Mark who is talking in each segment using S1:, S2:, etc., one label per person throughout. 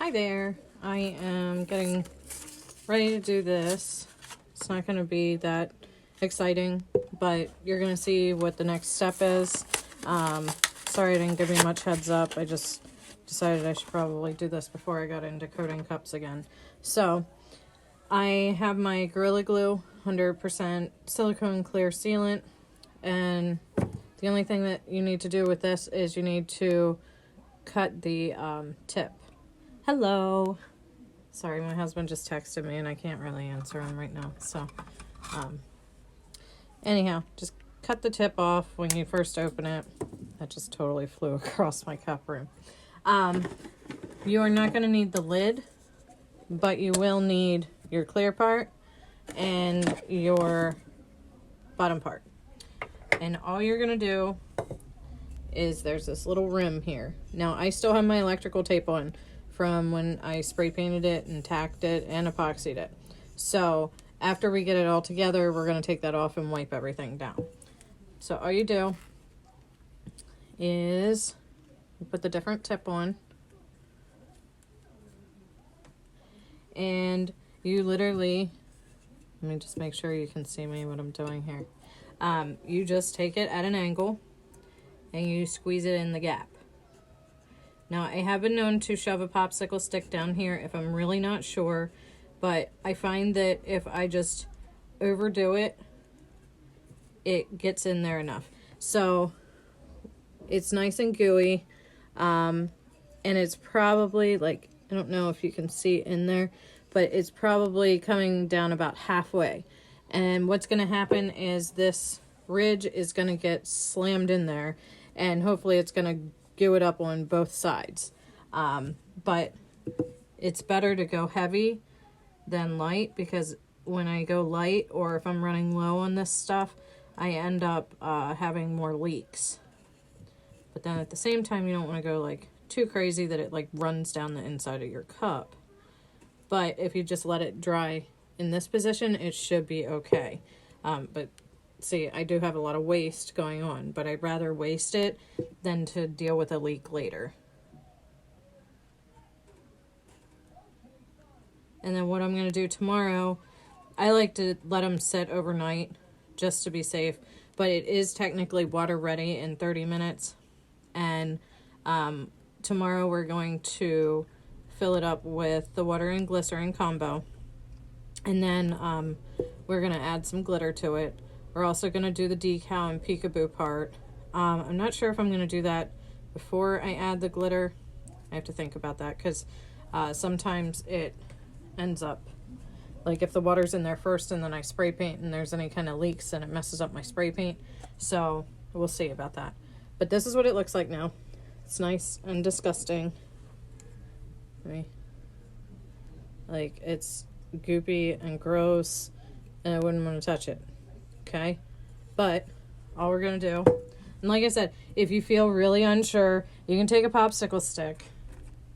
S1: Hi there. I am getting ready to do this. It's not going to be that exciting, but you're going to see what the next step is. Sorry I didn't give you much heads up. I just decided I should probably do this before I got into coating cups again. So I have my Gorilla Glue 100% silicone clear sealant, and the only thing that you need to do with this is you need to cut the tip. Hello. Sorry, my husband just texted me and I can't really answer him right now. So, anyhow, just cut the tip off when you first open it. That just totally flew across my cup room. You are not going to need the lid, but you will need your clear part and your bottom part. And all you're going to do is there's this little rim here. Now, I still have my electrical tape on from when I spray painted it and tacked it and epoxied it. So after we get it all together, we're going to take that off and wipe everything down. So all you do is you put the different tip on, and you literally, let me just make sure you can see me what I'm doing here. You just take it at an angle and you squeeze it in the gap. Now, I have been known to shove a popsicle stick down here if I'm really not sure, but I find that if I just overdo it, it gets in there enough. So it's nice and gooey, and it's probably like, I don't know if you can see in there, but it's probably coming down about halfway. And what's going to happen is this ridge is going to get slammed in there, and hopefully it's going to goo it up on both sides. But it's better to go heavy than light, because when I go light, or if I'm running low on this stuff, I end up having more leaks. But then at the same time, you don't want to go like too crazy that it like runs down the inside of your cup. But if you just let it dry in this position, it should be okay. But see, I do have a lot of waste going on, but I'd rather waste it than to deal with a leak later. And then what I'm going to do tomorrow, I like to let them sit overnight just to be safe, but it is technically water ready in 30 minutes. And tomorrow we're going to fill it up with the water and glycerin combo. And then we're going to add some glitter to it. We're also going to do the decal and peekaboo part. I'm not sure if I'm going to do that before I add the glitter. I have to think about that, because sometimes it ends up, like if the water's in there first and then I spray paint and there's any kind of leaks, then it messes up my spray paint. So we'll see about that. But this is what it looks like now. It's nice and disgusting. Like, it's goopy and gross, and I wouldn't want to touch it. Okay, but all we're gonna do, and like I said, if you feel really unsure, you can take a popsicle stick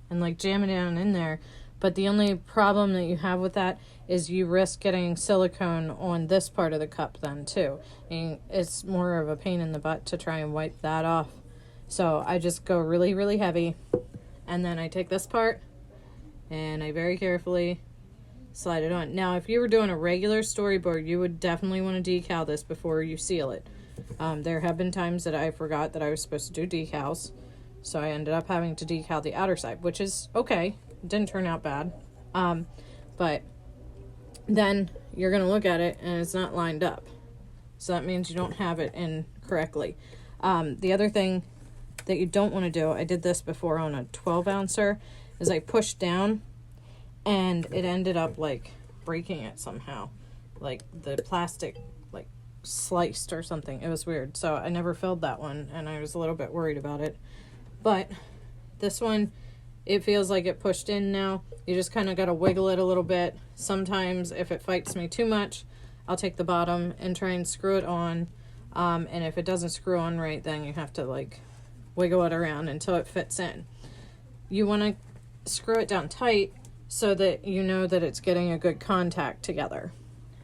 S1: and like jam it down in there. But the only problem that you have with that is you risk getting silicone on this part of the cup then too, and it's more of a pain in the butt to try and wipe that off. So I just go really, really heavy, and then I take this part and I very carefully slide it on. Now, if you were doing a regular storyboard, you would definitely want to decal this before you seal it. There have been times that I forgot that I was supposed to do decals, so I ended up having to decal the outer side, which is okay. It didn't turn out bad. But then you're going to look at it and it's not lined up. So that means you don't have it in correctly. The other thing that you don't want to do, I did this before on a 12-ouncer, is I pushed down and it ended up like breaking it somehow. Like the plastic like sliced or something. It was weird. So I never filled that one and I was a little bit worried about it. But this one, it feels like it pushed in now. You just kind of got to wiggle it a little bit. Sometimes if it fights me too much, I'll take the bottom and try and screw it on. And if it doesn't screw on right, then you have to like wiggle it around until it fits in. You want to screw it down tight so that you know that it's getting a good contact together.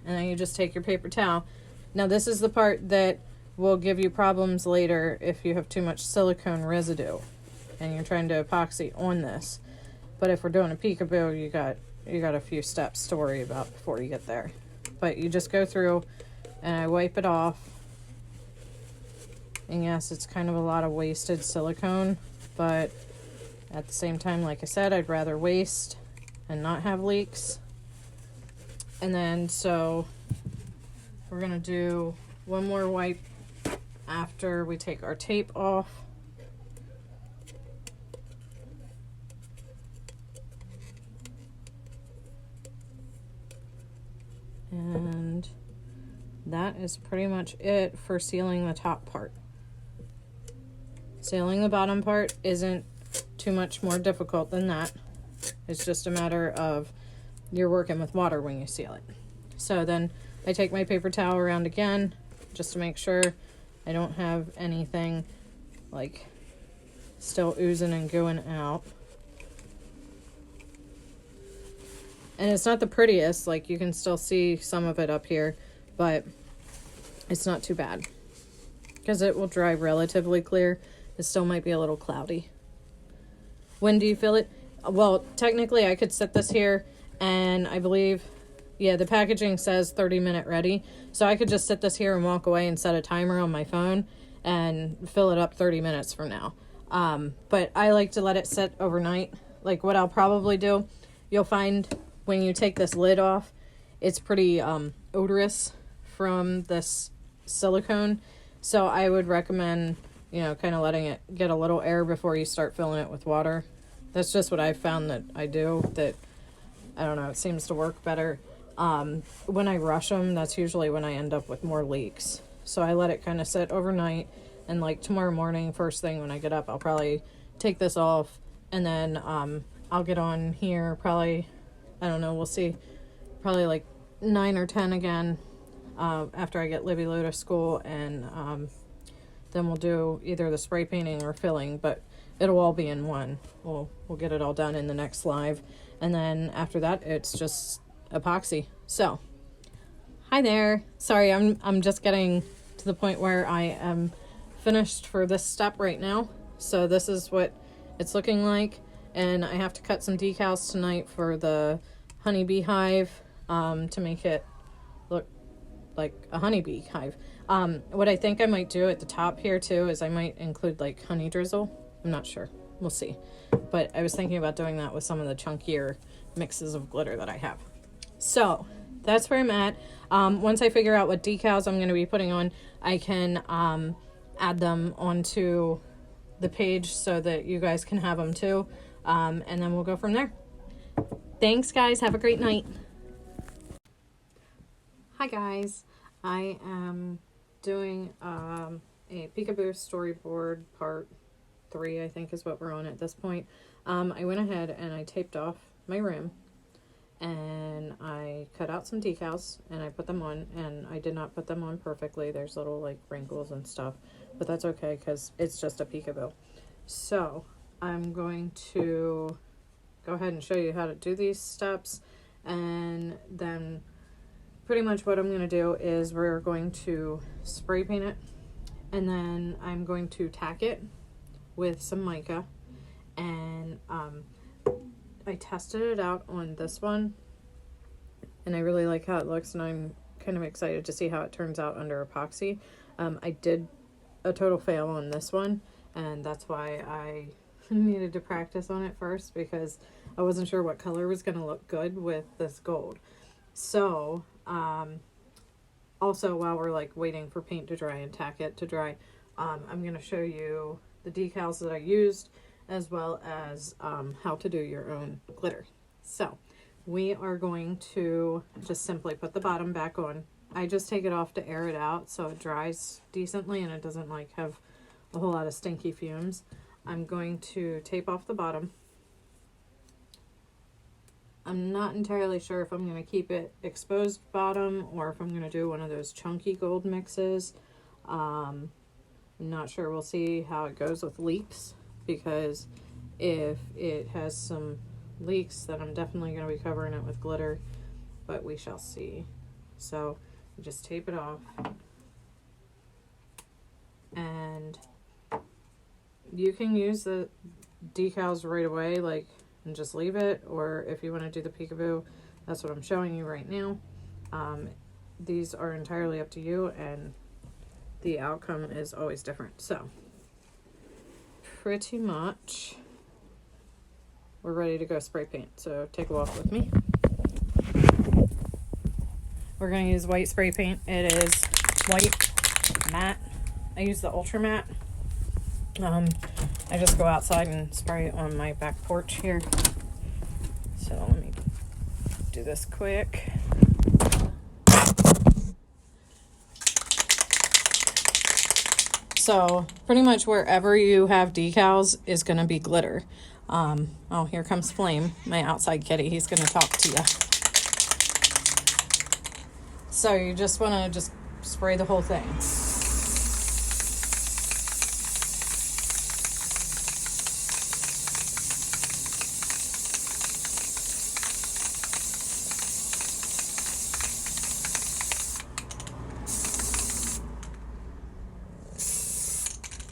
S1: And then you just take your paper towel. Now this is the part that will give you problems later if you have too much silicone residue and you're trying to epoxy on this. But if we're doing a peekaboo, you got a few steps to worry about before you get there. But you just go through and I wipe it off. And yes, it's kind of a lot of wasted silicone, but at the same time, like I said, I'd rather waste and not have leaks. And then, so we're going to do one more wipe after we take our tape off. And that is pretty much it for sealing the top part. Sealing the bottom part isn't too much more difficult than that. It's just a matter of you're working with water when you seal it. So then I take my paper towel around again just to make sure I don't have anything like still oozing and going out. And it's not the prettiest, like you can still see some of it up here, but it's not too bad because it will dry relatively clear. It still might be a little cloudy. When do you fill it? Well, technically I could set this here and I believe, yeah, the packaging says 30-minute ready. So I could just sit this here and walk away and set a timer on my phone and fill it up 30 minutes from now. But I like to let it sit overnight. Like what I'll probably do, you'll find when you take this lid off, it's pretty odorous from this silicone. So I would recommend, you know, kind of letting it get a little air before you start filling it with water. That's just what I've found that I do, that, I don't know, it seems to work better. When I rush them, that's usually when I end up with more leaks. So I let it kind of sit overnight, and like tomorrow morning, first thing when I get up, I'll probably take this off, and then I'll get on here probably, I don't know, we'll see, probably like 9 or 10 again after I get Libby Lou to school, and then we'll do either the spray painting or filling, but it'll all be in one. We'll get it all done in the next live, and then after that, it's just epoxy. So, hi there. Sorry, I'm just getting to the point where I am finished for this step right now. So this is what it's looking like, and I have to cut some decals tonight for the honeybee hive to make it look like a honeybee hive. What I think I might do at the top here too is I might include like honey drizzle. I'm not sure. We'll see. But I was thinking about doing that with some of the chunkier mixes of glitter that I have. So that's where I'm at. Once I figure out what decals I'm going to be putting on, I can add them onto the page so that you guys can have them too. And then we'll go from there. Thanks, guys. Have a great night. Hi, guys. I am doing a Peekaboo Storyboard Part 3, I think is what we're on at this point. I went ahead and I taped off my rim, and I cut out some decals and I put them on, and I did not put them on perfectly. There's little like wrinkles and stuff, but that's okay because it's just a Peekaboo. So I'm going to go ahead and show you how to do these steps, and then pretty much what I'm going to do is we're going to spray paint it, and then I'm going to tack it with some mica, and I tested it out on this one and I really like how it looks, and I'm kind of excited to see how it turns out under epoxy. I did a total fail on this one, and that's why I needed to practice on it first, because I wasn't sure what color was going to look good with this gold. So also while we're like waiting for paint to dry and tack it to dry, I'm going to show you the decals that I used, as well as how to do your own glitter. So we are going to just simply put the bottom back on. I just take it off to air it out so it dries decently and it doesn't like have a whole lot of stinky fumes. I'm going to tape off the bottom. I'm not entirely sure if I'm going to keep it exposed bottom or if I'm going to do one of those chunky gold mixes. I'm not sure. We'll see how it goes with leaks, because if it has some leaks, then I'm definitely going to be covering it with glitter, but we shall see. So just tape it off, and you can use the decals right away. Like and just leave it, or if you want to do the peekaboo, that's what I'm showing you right now. These are entirely up to you, and the outcome is always different. So pretty much we're ready to go spray paint. So take a walk with me. We're going to use white spray paint. It is white matte. I use the ultra matte. I just go outside and spray it on my back porch here. So let me do this quick. So pretty much wherever you have decals is going to be glitter. Oh, here comes Flame, my outside kitty. He's going to talk to you. So you just want to just spray the whole thing.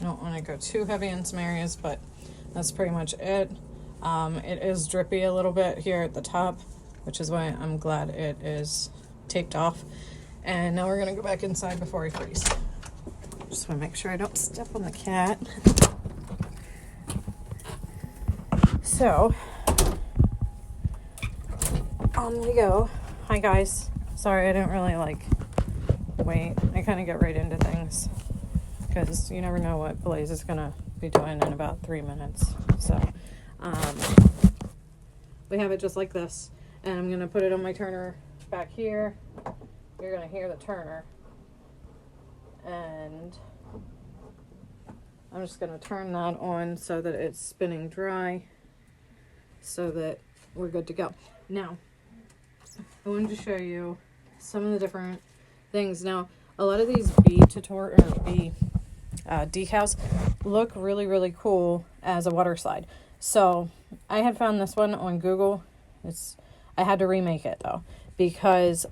S1: I don't want to go too heavy in some areas, but that's pretty much it. It is drippy a little bit here at the top, which is why I'm glad it is taped off. And now we're going to go back inside before I freeze. Just want to make sure I don't step on the cat. So, on we go. Hi guys. Sorry, I didn't really wait. I kind of get right into things, because you never know what Blaze is going to be doing in about 3 minutes. So, we have it just like this. And I'm going to put it on my turner back here. You're going to hear the turner. And I'm just going to turn that on so that it's spinning dry, so that we're good to go. Now, I wanted to show you some of the different things. Now, a lot of these decals look really, really cool as a water slide. So I had found this one on Google. I had to remake it though, because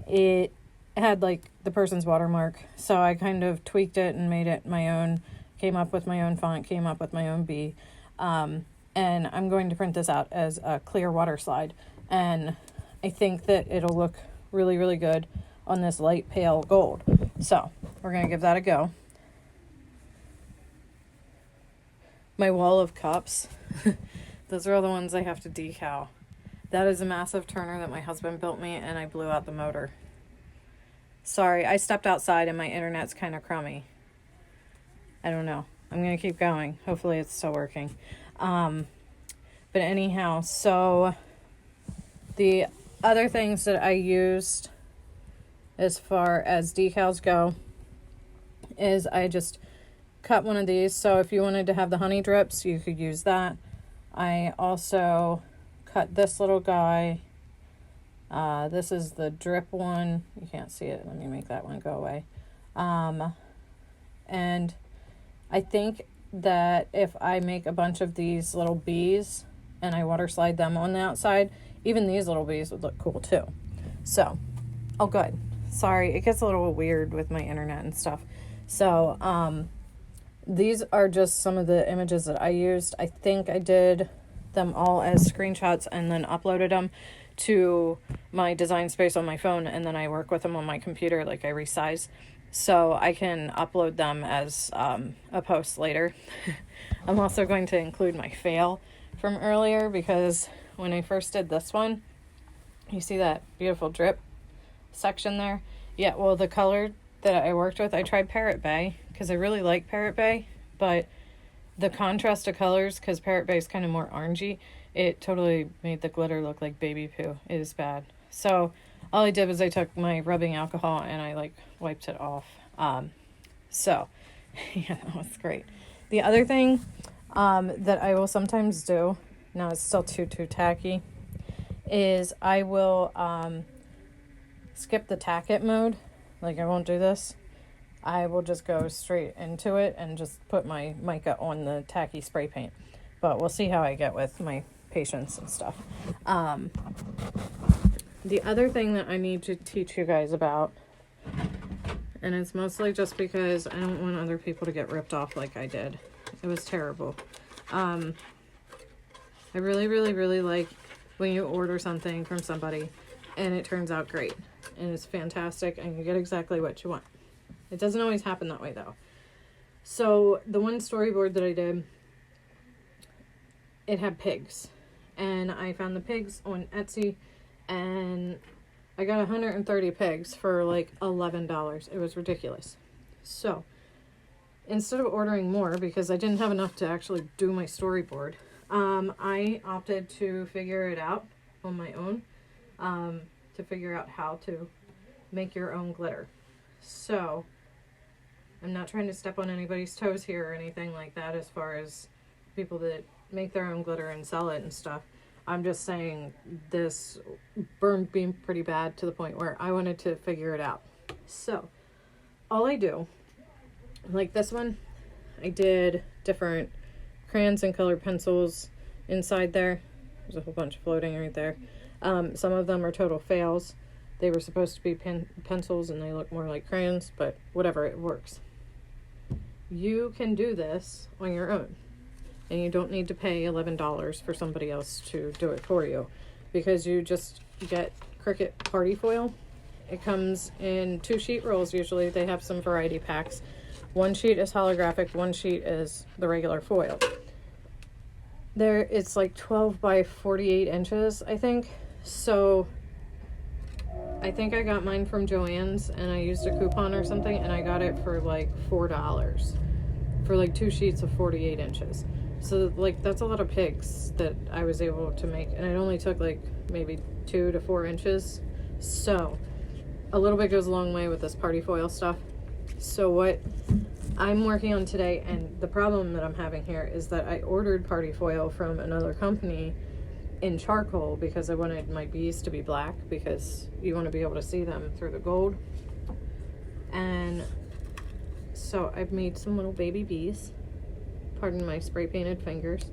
S1: it had the person's watermark. So I kind of tweaked it and made it my own, came up with my own font, came up with my own bee. And I'm going to print this out as a clear water slide. And I think that it'll look really, really good on this light pale gold. So we're going to give that a go. My wall of cups, those are all the ones I have to decal. That is a massive turner that my husband built me, and I blew out the motor. Sorry, I stepped outside and my internet's kind of crummy. I don't know. I'm going to keep going. Hopefully it's still working. But anyhow, so the other things that I used as far as decals go is I just cut one of these. So if you wanted to have the honey drips, you could use that. I also cut this little guy. This is the drip one. You can't see it. Let me make that one go away. And I think that if I make a bunch of these little bees and I water slide them on the outside, even these little bees would look cool too. So, oh good. Sorry, it gets a little weird with my internet and stuff. So, these are just some of the images that I used. I think I did them all as screenshots and then uploaded them to my design space on my phone, and then I work with them on my computer, I resize. So I can upload them as a post later. I'm also going to include my fail from earlier, because when I first did this one, you see that beautiful drip section there? Yeah, well, the color that I worked with, I tried Parrot Bay, because I really like Parrot Bay, but the contrast of colors, because Parrot Bay is kind of more orangey, it totally made the glitter look like baby poo. It is bad. So all I did was I took my rubbing alcohol and I wiped it off. So yeah, that was great. The other thing that I will sometimes do, now it's still too tacky, is I will skip the tack it mode. I won't do this. I will just go straight into it and just put my mica on the tacky spray paint. But we'll see how I get with my patience and stuff. The other thing that I need to teach you guys about, and it's mostly just because I don't want other people to get ripped off like I did. It was terrible. I really, really, really like when you order something from somebody and it turns out great and it's fantastic and you get exactly what you want. It doesn't always happen that way though. So the one storyboard that I did, it had pigs, and I found the pigs on Etsy, and I got 130 pigs for like $11. It was ridiculous. So instead of ordering more, because I didn't have enough to actually do my storyboard, I opted to figure it out on my own, to figure out how to make your own glitter. So I'm not trying to step on anybody's toes here or anything like that as far as people that make their own glitter and sell it and stuff. I'm just saying this burned me pretty bad to the point where I wanted to figure it out. So all I do, like this one, I did different crayons and colored pencils inside there. There's a whole bunch floating right there. Some of them are total fails. They were supposed to be pencils and they look more like crayons, but whatever, it works. You can do this on your own, and you don't need to pay $11 for somebody else to do it for you, because you just get Cricut party foil. It comes in 2 sheet rolls. Usually they have some variety packs. 1 sheet is holographic, 1 sheet is the regular foil. It's like 12 by 48 inches, I think. So I think I got mine from Joann's and I used a coupon or something, and I got it for like $4 for like 2 sheets of 48 inches. So like that's a lot of pigs that I was able to make, and it only took like maybe 2 to 4 inches. So a little bit goes a long way with this party foil stuff. So what I'm working on today, and the problem that I'm having here is that I ordered party foil from another company in charcoal because I wanted my bees to be black, because you want to be able to see them through the gold. And so I've made some little baby bees, pardon my spray painted fingers,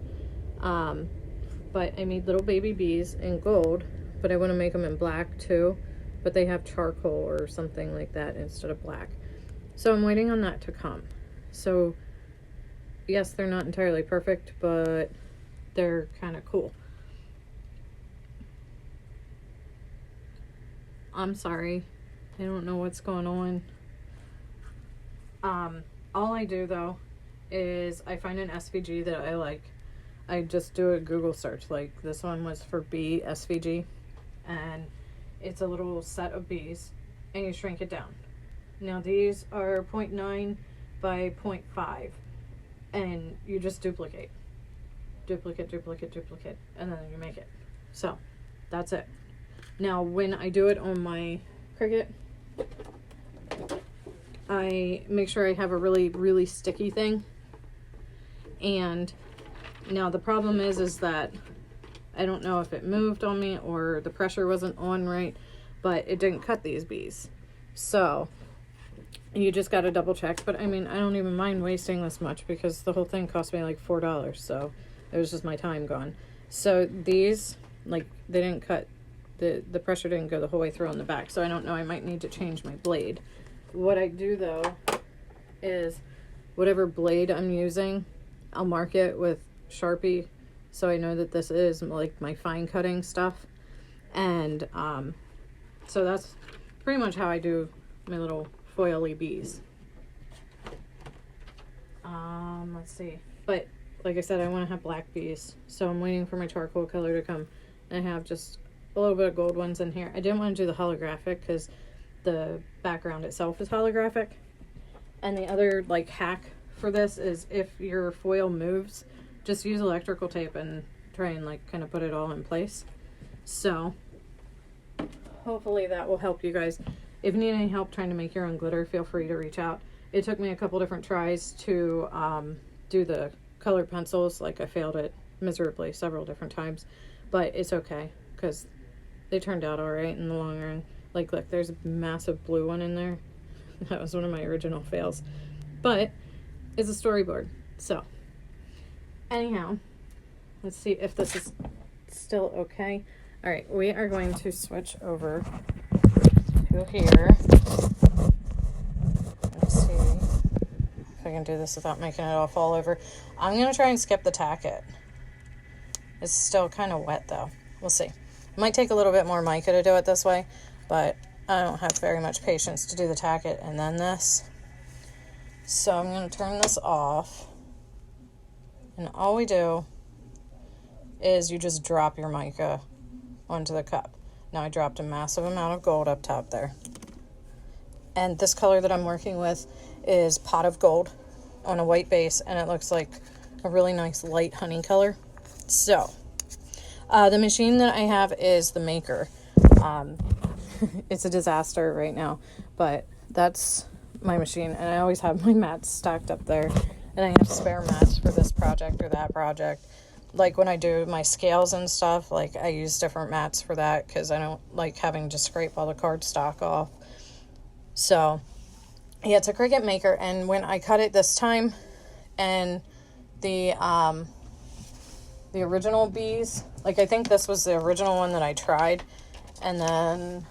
S1: but I made little baby bees in gold, but I want to make them in black too, but they have charcoal or something like that instead of black. So I'm waiting on that to come. So yes, they're not entirely perfect, but they're kind of cool. I'm sorry, I don't know what's going on. All I do though is I find an SVG that I like. I just do a Google search. Like this one was for bee SVG, and it's a little set of bees, and you shrink it down. Now these are 0.9 by 0.5, and you just duplicate, and then you make it. So that's it. Now when I do it on my Cricut, I make sure I have a really, really sticky thing. And now the problem is that I don't know if it moved on me or the pressure wasn't on right, but it didn't cut these bees. So you just got to double check. But I mean, I don't even mind wasting this much because the whole thing cost me like $4. So it was just my time gone. So these, like, they didn't cut, the pressure didn't go the whole way through on the back. So I don't know, I might need to change my blade. What I do though is whatever blade I'm using, I'll mark it with Sharpie so I know that this is like my fine cutting stuff. And so that's pretty much how I do my little foily bees. Let's see. But like I said, I want to have black bees, so I'm waiting for my charcoal color to come. And I have just a little bit of gold ones in here. I didn't want to do the holographic because the background itself is holographic. And the other like hack for this is if your foil moves, just use electrical tape and try and like kind of put it all in place. So hopefully that will help you guys. If you need any help trying to make your own glitter, feel free to reach out. It took me a couple different tries to do the colored pencils. Like I failed it miserably several different times, but it's okay because they turned out all right in the long run. Like look, there's a massive blue one in there. That was one of my original fails, but it's a storyboard. So anyhow, let's see if this is still okay. All right, we are going to switch over to here. Let's see if I can do this without making it all fall over. I'm going to try and skip the tacket. It's still kind of wet though. We'll see. It might take a little bit more mica to do it this way, but I don't have very much patience to do the tacket and then this. So I'm going to turn this off. And all we do is you just drop your mica onto the cup. Now I dropped a massive amount of gold up top there. And this color that I'm working with is Pot of Gold on a white base, and it looks like a really nice light honey color. So, the machine that I have is the Maker. It's a disaster right now, but that's my machine, and I always have my mats stacked up there, and I have spare mats for this project or that project. Like when I do my scales and stuff, like I use different mats for that because I don't like having to scrape all the cardstock off. So, yeah, it's a Cricut Maker, and when I cut it this time, and the original bees, like I think this was the original one that I tried, and then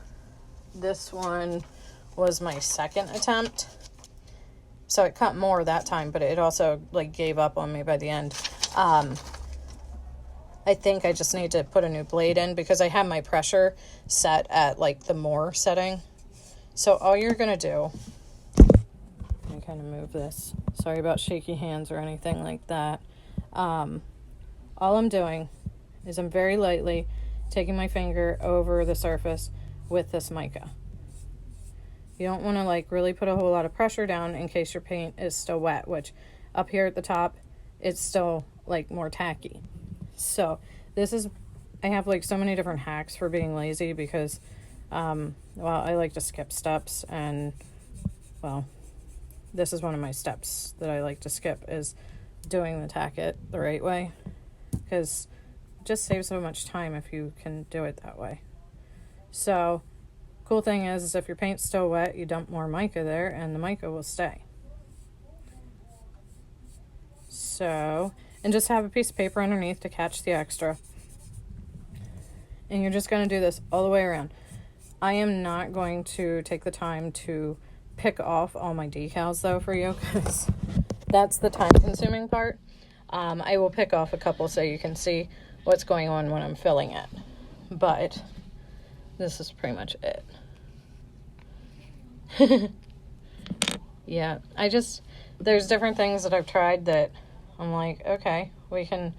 S1: this one was my second attempt. So it cut more that time, but it also like gave up on me by the end. I think I just need to put a new blade in because I have my pressure set at like the more setting. So all you're going to do, let me kind of move this. Sorry about shaky hands or anything like that. All I'm doing is I'm very lightly taking my finger over the surface with this mica. You don't want to like really put a whole lot of pressure down in case your paint is still wet, which up here at the top, it's still like more tacky. So this is, I have like so many different hacks for being lazy because, well, I like to skip steps, and well, this is one of my steps that I like to skip is doing the tacket the right way, because it just saves so much time if you can do it that way. So cool thing is if your paint's still wet, you dump more mica there and the mica will stay. So, and just have a piece of paper underneath to catch the extra. And you're just going to do this all the way around. I am not going to take the time to pick off all my decals though for you, because that's the time consuming part. I will pick off a couple so you can see what's going on when I'm filling it. But this is pretty much it. Yeah, there's different things that I've tried that I'm like, okay, we can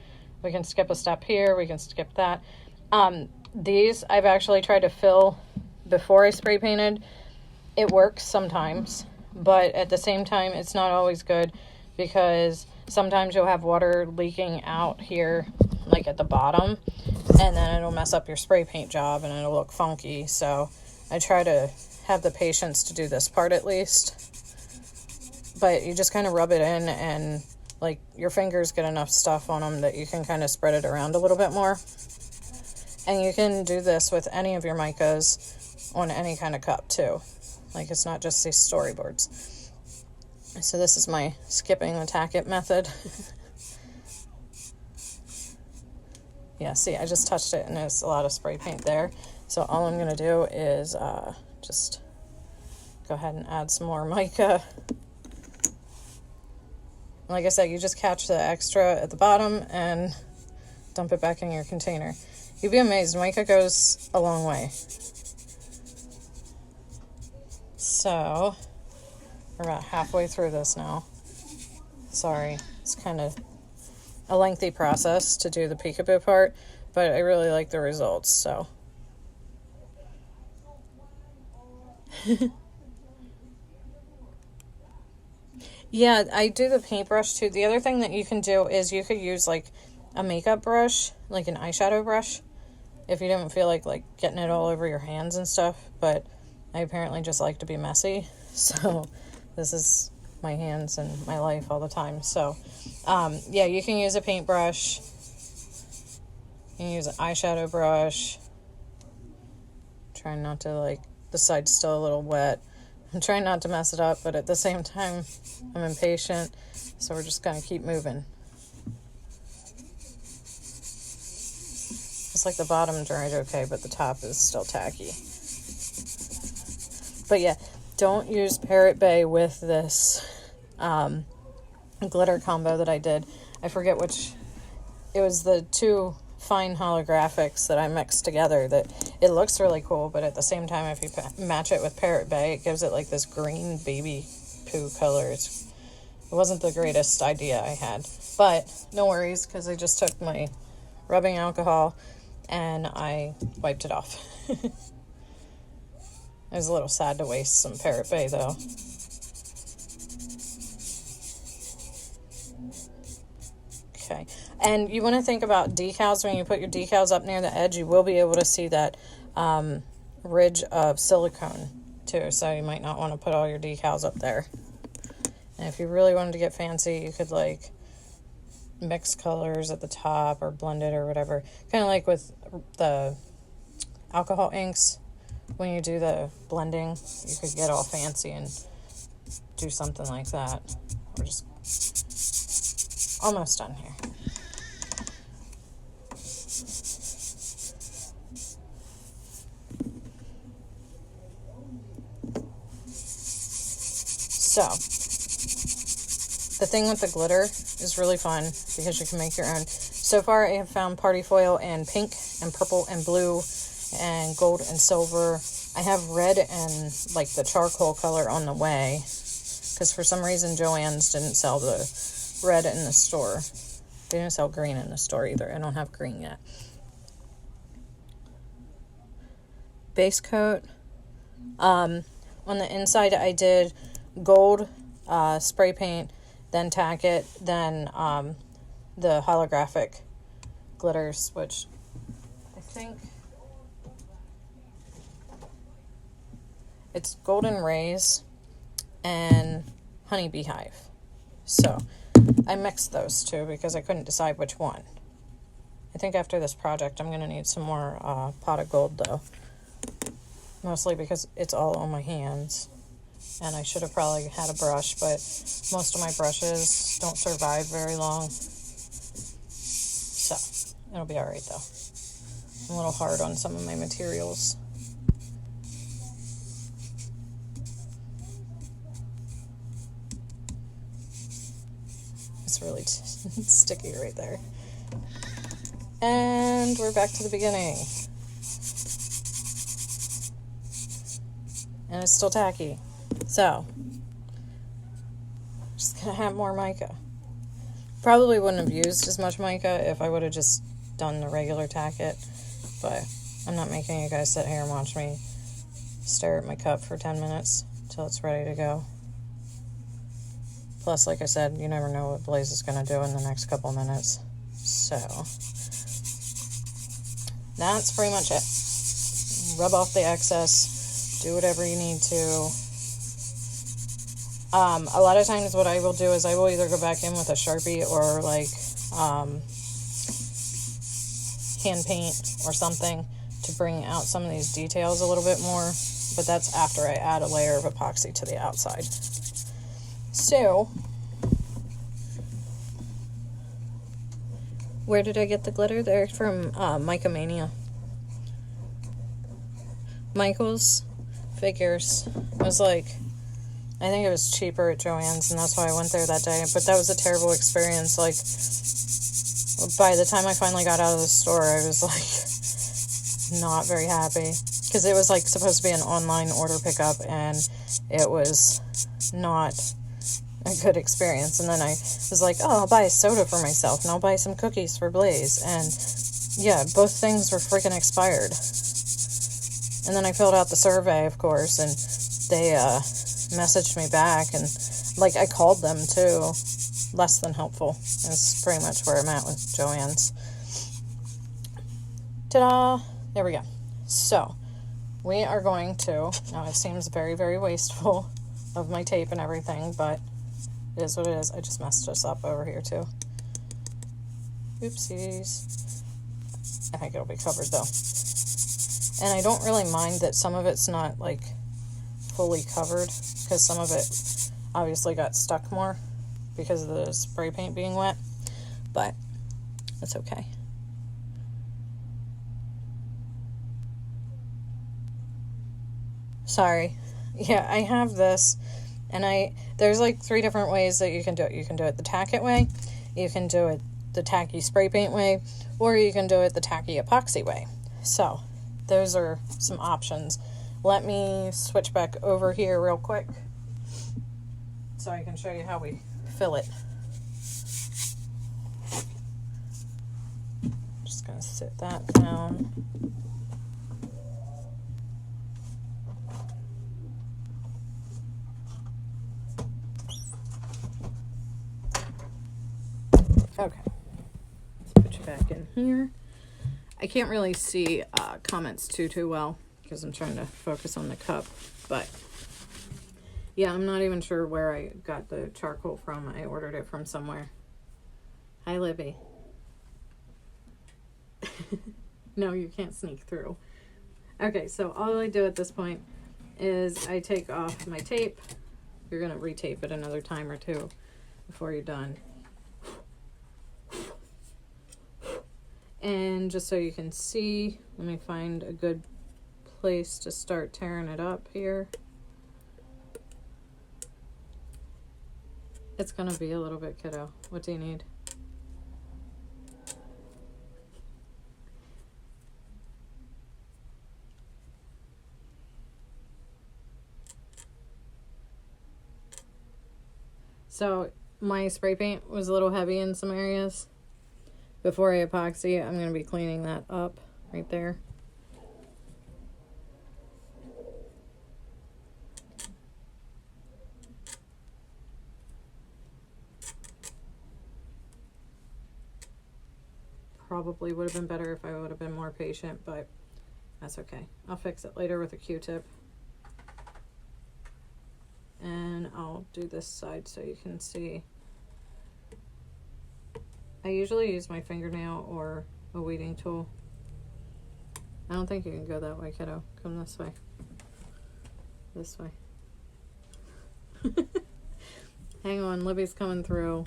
S1: skip a step here, we can skip that. These I've actually tried to fill before I spray painted. It works sometimes, but at the same time, it's not always good because sometimes you'll have water leaking out here, like at the bottom, and then it'll mess up your spray paint job and it'll look funky. So I try to have the patience to do this part at least. But you just kind of rub it in, and like your fingers get enough stuff on them that you can kind of spread it around a little bit more. And you can do this with any of your micas on any kind of cup too. Like it's not just these storyboards. So this is my skipping the tacket method. Yeah, see, I just touched it and there's a lot of spray paint there. So all I'm going to do is just go ahead and add some more mica. Like I said, you just catch the extra at the bottom and dump it back in your container. You'd be amazed, mica goes a long way. So, we're about halfway through this now. Sorry, it's kind of a lengthy process to do the Peekaboo part, but I really like the results, so. Yeah, I do the paintbrush too. The other thing that you can do is you could use like a makeup brush, like an eyeshadow brush, if you don't feel like getting it all over your hands and stuff. But I apparently just like to be messy, so this is my hands and my life all the time. So yeah, you can use a paintbrush, you can use an eyeshadow brush. Trying not to the side's still a little wet. I'm trying not to mess it up, but at the same time, I'm impatient, so we're just going to keep moving. It's like the bottom dried okay, but the top is still tacky. But yeah, don't use Parrot Bay with this glitter combo that I did. I forget which. It was the two fine holographics that I mixed together that it looks really cool, but at the same time, if you match it with Parrot Bay, it gives it like this green baby poo color. It wasn't the greatest idea I had, but no worries, because I just took my rubbing alcohol and I wiped it off. I was a little sad to waste some Parrot Bay though. Okay, and you want to think about decals. When you put your decals up near the edge, you will be able to see that ridge of silicone too, so you might not want to put all your decals up there. And if you really wanted to get fancy, you could like mix colors at the top or blend it or whatever, kind of like with the alcohol inks. When you do the blending, you could get all fancy and do something like that. We're just almost done here. So, the thing with the glitter is really fun because you can make your own. So far, I have found party foil in pink and purple and blue and gold and silver. I have red and like the charcoal color on the way, because for some reason Joann's didn't sell the red in the store. They didn't sell green in the store either. I don't have green yet. Base coat. On the inside I did gold spray paint, then tack it, then the holographic glitters, which I think it's Golden Rays and Honey Beehive. So I mixed those two because I couldn't decide which one. I think after this project I'm going to need some more pot of gold though. Mostly because it's all on my hands. And I should have probably had a brush, but most of my brushes don't survive very long. So it'll be alright though. I'm a little hard on some of my materials. It's really sticky right there. And we're back to the beginning. And it's still tacky. So, just gonna have more mica. Probably wouldn't have used as much mica if I would have just done the regular tack it. But I'm not making you guys sit here and watch me stare at my cup for 10 minutes till it's ready to go. Plus, like I said, you never know what Blaze is going to do in the next couple minutes. So, that's pretty much it. Rub off the excess. Do whatever you need to. A lot of times what I will do is I will either go back in with a Sharpie or like hand paint or something to bring out some of these details a little bit more. But that's after I add a layer of epoxy to the outside. So, where did I get the glitter? They're from Mica Mania. Michael's Figures. It was like, I think it was cheaper at Joann's, and that's why I went there that day. But that was a terrible experience. Like, by the time I finally got out of the store, I was like, not very happy. Because it was like supposed to be an online order pickup, and it was not a good experience. And then I was like, oh, I'll buy a soda for myself, and I'll buy some cookies for Blaze. And yeah, both things were freaking expired. And then I filled out the survey, of course, and they messaged me back, and like I called them too. Less than helpful. That's pretty much where I'm at with Joann's. Ta-da! There we go. So, we are going to, now it seems very, very wasteful of my tape and everything, but it is what it is. I just messed us up over here too. Oopsies. I think it'll be covered though. And I don't really mind that some of it's not like fully covered, because some of it obviously got stuck more because of the spray paint being wet, but that's okay. Sorry. Yeah, I have this, and there's like 3 different ways that you can do it. You can do it the tack it way, you can do it the tacky spray paint way, or you can do it the tacky epoxy way. So those are some options. Let me switch back over here real quick so I can show you how we fill it. Just gonna sit that down. Okay, let's put you back in here. I can't really see comments too well because I'm trying to focus on the cup, but yeah, I'm not even sure where I got the charcoal from. I ordered it from somewhere. Hi, Libby. No, you can't sneak through. Okay, so all I do at this point is I take off my tape. You're going to retape it another time or two before you're done. And just so you can see, let me find a good place to start tearing it up here. It's going to be a little bit, kiddo. What do you need? So my spray paint was a little heavy in some areas. Before I epoxy, I'm going to be cleaning that up right there. Probably would have been better if I would have been more patient, but that's okay. I'll fix it later with a Q-tip. And I'll do this side so you can see. I usually use my fingernail or a weeding tool. I don't think you can go that way, kiddo. Come this way. This way. Hang on, Libby's coming through.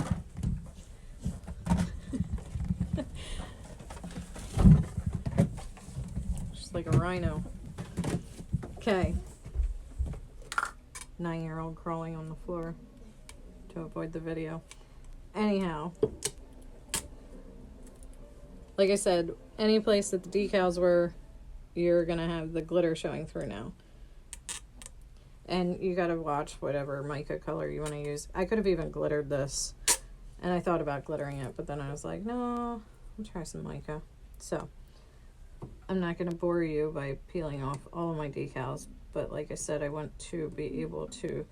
S1: Just like a rhino. Okay. 9-year-old crawling on the floor to avoid the video. Anyhow. Like I said, any place that the decals were, you're going to have the glitter showing through now. And you got to watch whatever mica color you want to use. I could have even glittered this. And I thought about glittering it, but then I was like, no, I'll try some mica. So, I'm not going to bore you by peeling off all of my decals. But like I said, I want to be able to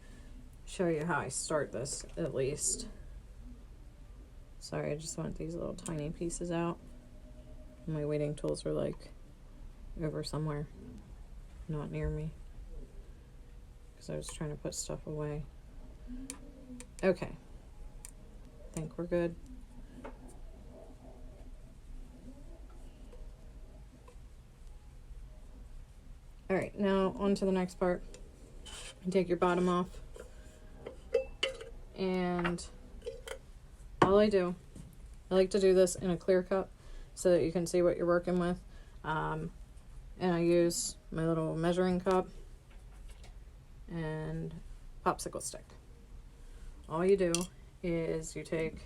S1: show you how I start this, at least. Sorry, I just want these little tiny pieces out. My weeding tools are like over somewhere, not near me, because I was trying to put stuff away. Okay, I think we're good. All right, now on to the next part. Take your bottom off, and all I like to do this in a clear cup, so that you can see what you're working with. And I use my little measuring cup and popsicle stick. All you do is you take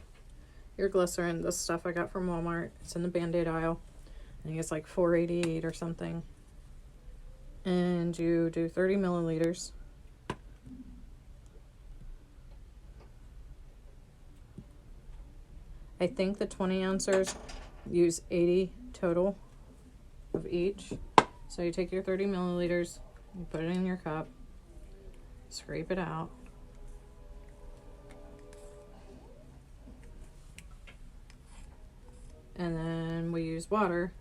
S1: your glycerin, this stuff I got from Walmart. It's in the Band-Aid aisle. I think it's like $4.88 or something. And you do 30 milliliters. I think the 20 ounces use 80 total of each. So you take your 30 milliliters, you put it in your cup, scrape it out. And then we use water.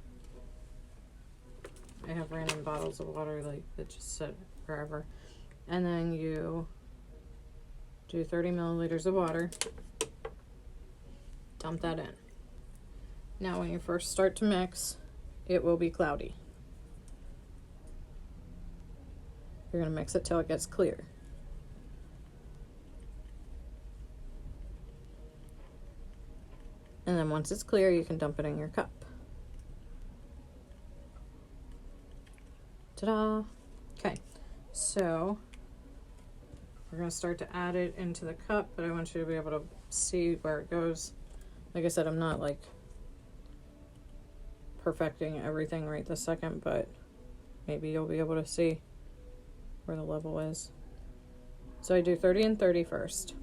S1: I have random bottles of water like that just sit forever. And then you do 30 milliliters of water. Dump that in. Now when you first start to mix, it will be cloudy. You're going to mix it till it gets clear. And then once it's clear, you can dump it in your cup. Ta-da! Okay, so we're going to start to add it into the cup, but I want you to be able to see where it goes Like I said, I'm not like perfecting everything right this second, but maybe you'll be able to see where the level is. So I do 30 and 30 first.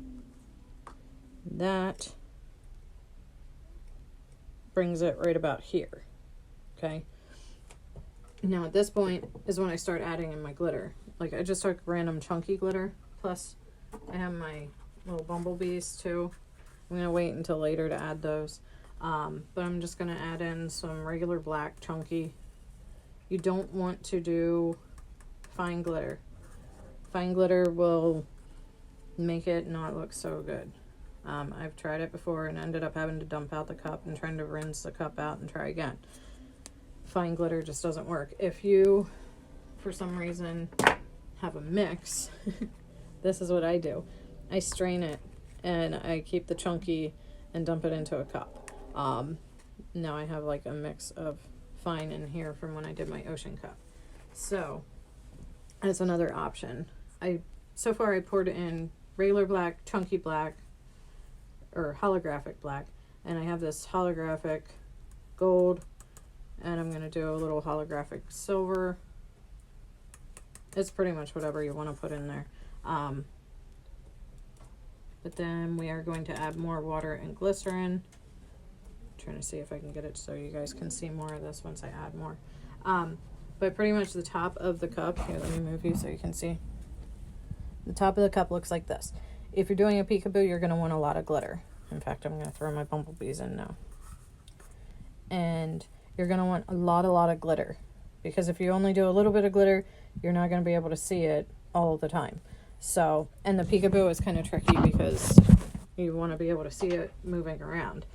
S1: That brings it right about here. Okay. Now at this point is when I start adding in my glitter. Like I just took random chunky glitter. Plus I have my little bumblebees too. I'm going to wait until later to add those. But I'm just going to add in some regular black chunky. You don't want to do fine glitter. Fine glitter will make it not look so good. I've tried it before and ended up having to dump out the cup and trying to rinse the cup out and try again. Fine glitter just doesn't work. If you, for some reason, have a mix, this is what I do. I strain it and I keep the chunky and dump it into a cup. Now I have like a mix of fine in here from when I did my ocean cup. So that's another option. So far I poured in regular black, chunky black, or holographic black, and I have this holographic gold, and I'm going to do a little holographic silver. It's pretty much whatever you want to put in there. But then we are going to add more water and glycerin. I'm trying to see if I can get it so you guys can see more of this once I add more. But pretty much the top of the cup, here let me move you so you can see. The top of the cup looks like this. If you're doing a peekaboo, you're going to want a lot of glitter. In fact, I'm going to throw my bumblebees in now. And you're going to want a lot of glitter. Because if you only do a little bit of glitter, you're not going to be able to see it all the time. So, and the peekaboo is kind of tricky because you want to be able to see it moving around.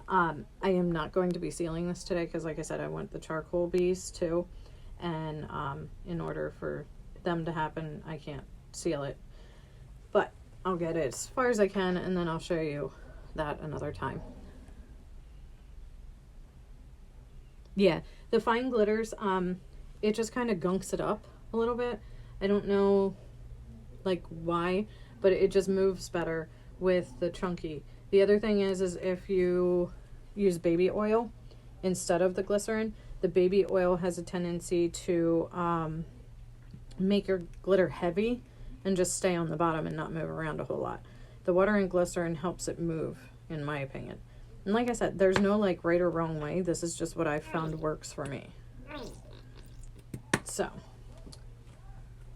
S1: I am not going to be sealing this today because, like I said, I want the charcoal bees too. And in order for them to happen, I can't seal it. But I'll get it as far as I can, and then I'll show you that another time. Yeah, the fine glitters, it just kind of gunks it up a little bit. I don't know like why, but it just moves better with the chunky. The other thing is if you use baby oil instead of the glycerin, the baby oil has a tendency to make your glitter heavy and just stay on the bottom and not move around a whole lot. The water and glycerin helps it move, in my opinion. And like I said, there's no like right or wrong way. This is just what I found works for me. So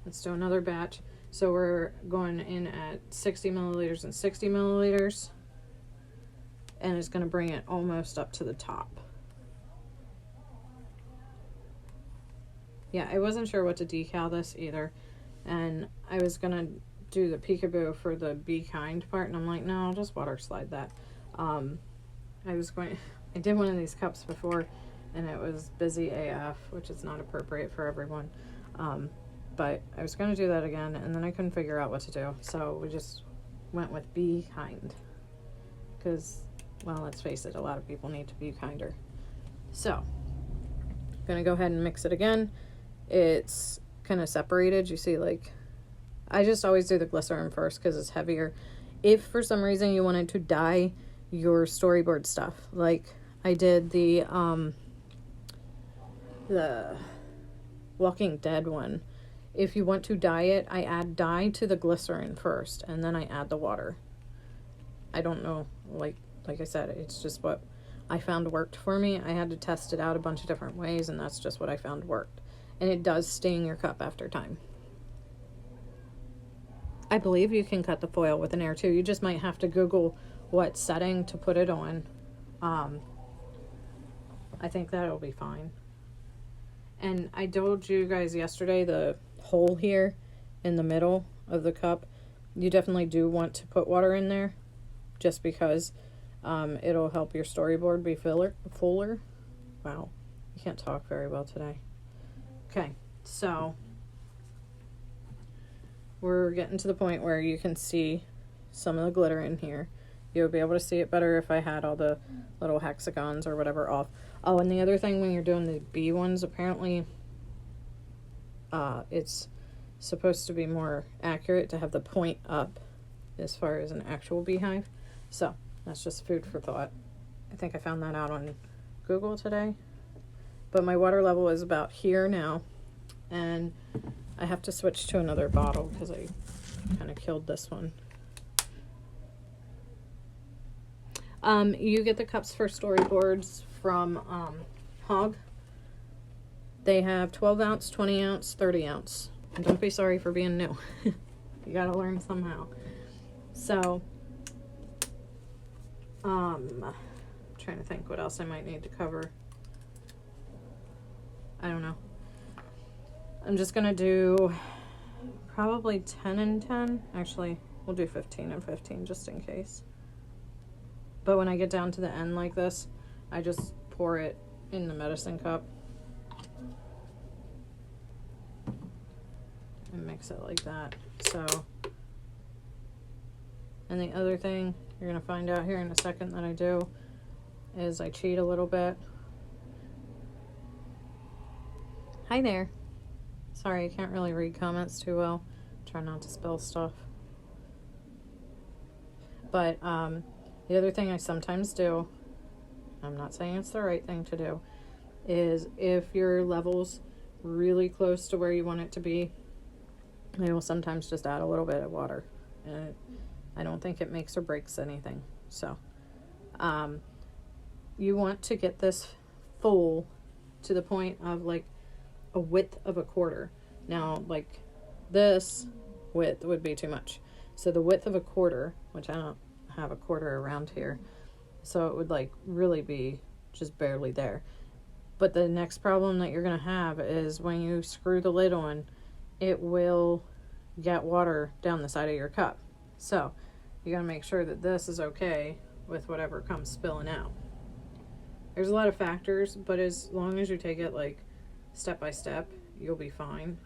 S1: let's do another batch. So we're going in at 60 milliliters and 60 milliliters. And it's going to bring it almost up to the top. Yeah, I wasn't sure what to decal this either. And I was going to do the peekaboo for the Be Kind part. And I'm like, no, I'll just water slide that. I did one of these cups before. And it was busy AF, which is not appropriate for everyone. But I was going to do that again. And then I couldn't figure out what to do. So we just went with Be Kind. Because, well, let's face it, a lot of people need to be kinder. So, I'm going to go ahead and mix it again. It's kind of separated. You see, like, I just always do the glycerin first because it's heavier. If for some reason you wanted to dye your storyboard stuff, like I did the Walking Dead one. If you want to dye it, I add dye to the glycerin first, and then I add the water. I don't know, like I said, it's just what I found worked for me. I had to test it out a bunch of different ways, and that's just what I found worked. And it does stain your cup after time. I believe you can cut the foil with an air too. You just might have to Google what setting to put it on. I think that'll be fine. And I told you guys yesterday, the hole here in the middle of the cup, you definitely do want to put water in there just because it'll help your storyboard be fuller. Wow, I can't talk very well today. Okay, so we're getting to the point where you can see some of the glitter in here. You'll be able to see it better if I had all the little hexagons or whatever off. Oh, and the other thing when you're doing the bee ones, apparently it's supposed to be more accurate to have the point up as far as an actual beehive. So that's just food for thought. I think I found that out on Google today. But my water level is about here now. And I have to switch to another bottle because I kind of killed this one. You get the cups for Storyboards from Hog. They have 12 ounce, 20 ounce, 30 ounce. And don't be sorry for being new. You gotta learn somehow. So, trying to think what else I might need to cover. I don't know. I'm just gonna do probably 10 and 10. Actually, we'll do 15 and 15 just in case. But when I get down to the end like this, I just pour it in the medicine cup and mix it like that. So, and the other thing you're gonna find out here in a second that I do is I cheat a little bit. Hi there. Sorry, I can't really read comments too well. Try not to spill stuff. But the other thing I sometimes do, I'm not saying it's the right thing to do, is if your level's really close to where you want it to be, I will sometimes just add a little bit of water. And I don't think it makes or breaks anything. So, you want to get this full to the point of like a width of a quarter. Now, like this width would be too much. So the width of a quarter, which I don't have a quarter around here, so it would like really be just barely there. But the next problem that you're going to have is when you screw the lid on, it will get water down the side of your cup. So you got to make sure that this is okay with whatever comes spilling out. There's a lot of factors, but as long as you take it like step by step, you'll be fine.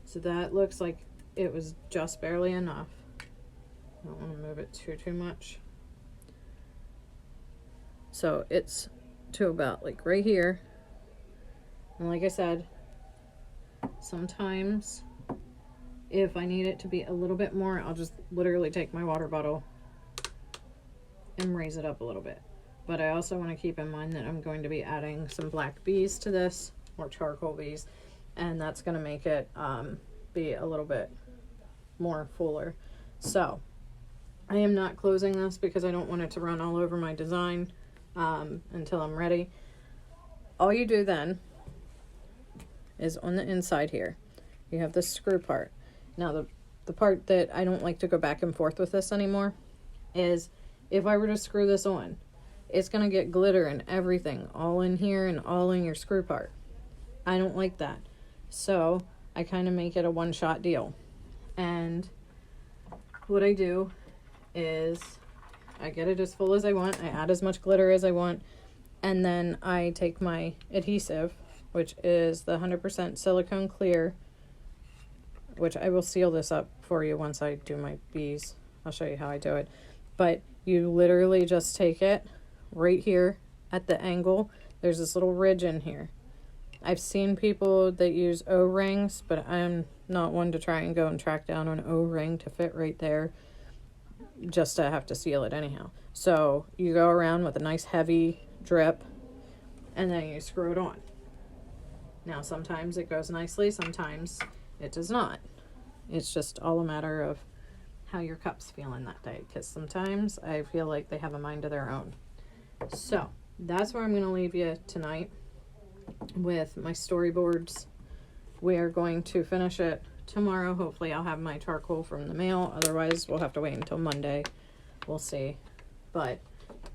S1: So that looks like it was just barely enough. I don't want to move it too much. So it's to about like right here. And like I said, sometimes if I need it to be a little bit more, I'll just literally take my water bottle and raise it up a little bit. But I also want to keep in mind that I'm going to be adding some black bees to this, or charcoal bees, and that's going to make it be a little bit more fuller. So I am not closing this because I don't want it to run all over my design until I'm ready. All you do then is on the inside here, you have this screw part. Now the part that I don't like to go back and forth with this anymore is if I were to screw this on, it's going to get glitter and everything all in here and all in your screw part. I don't like that. So I kind of make it a one-shot deal. And what I do is I get it as full as I want. I add as much glitter as I want. And then I take my adhesive, which is the 100% silicone clear, which I will seal this up for you once I do my bees. I'll show you how I do it. But you literally just take it right here at the angle. There's this little ridge in here. I've seen people that use O-rings, but I'm not one to try and go and track down an O-ring to fit right there, just to have to seal it anyhow. So you go around with a nice heavy drip, and then you screw it on. Now sometimes it goes nicely, sometimes it does not. It's just all a matter of how your cup's feeling that day, because sometimes I feel like they have a mind of their own. So that's where I'm going to leave you tonight with my storyboards. We are going to finish it tomorrow. Hopefully I'll have my charcoal from the mail. Otherwise we'll have to wait until Monday. We'll see. But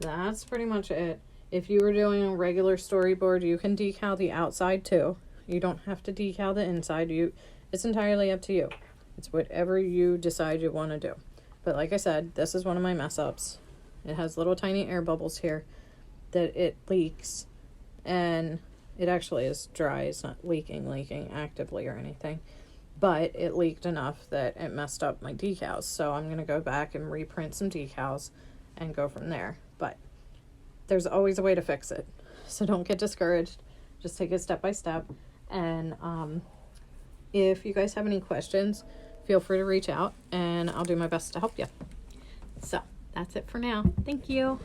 S1: that's pretty much it. If you were doing a regular storyboard, you can decal the outside too. You don't have to decal the inside. It's entirely up to you. It's whatever you decide you want to do. But like I said, this is one of my mess ups. It has little tiny air bubbles here that it leaks, and it actually is dry. It's not leaking actively or anything, but it leaked enough that it messed up my decals. So I'm going to go back and reprint some decals and go from there. But there's always a way to fix it. So don't get discouraged. Just take it step by step. And if you guys have any questions, feel free to reach out and I'll do my best to help you. So that's it for now. Thank you.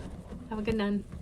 S1: Have a good night.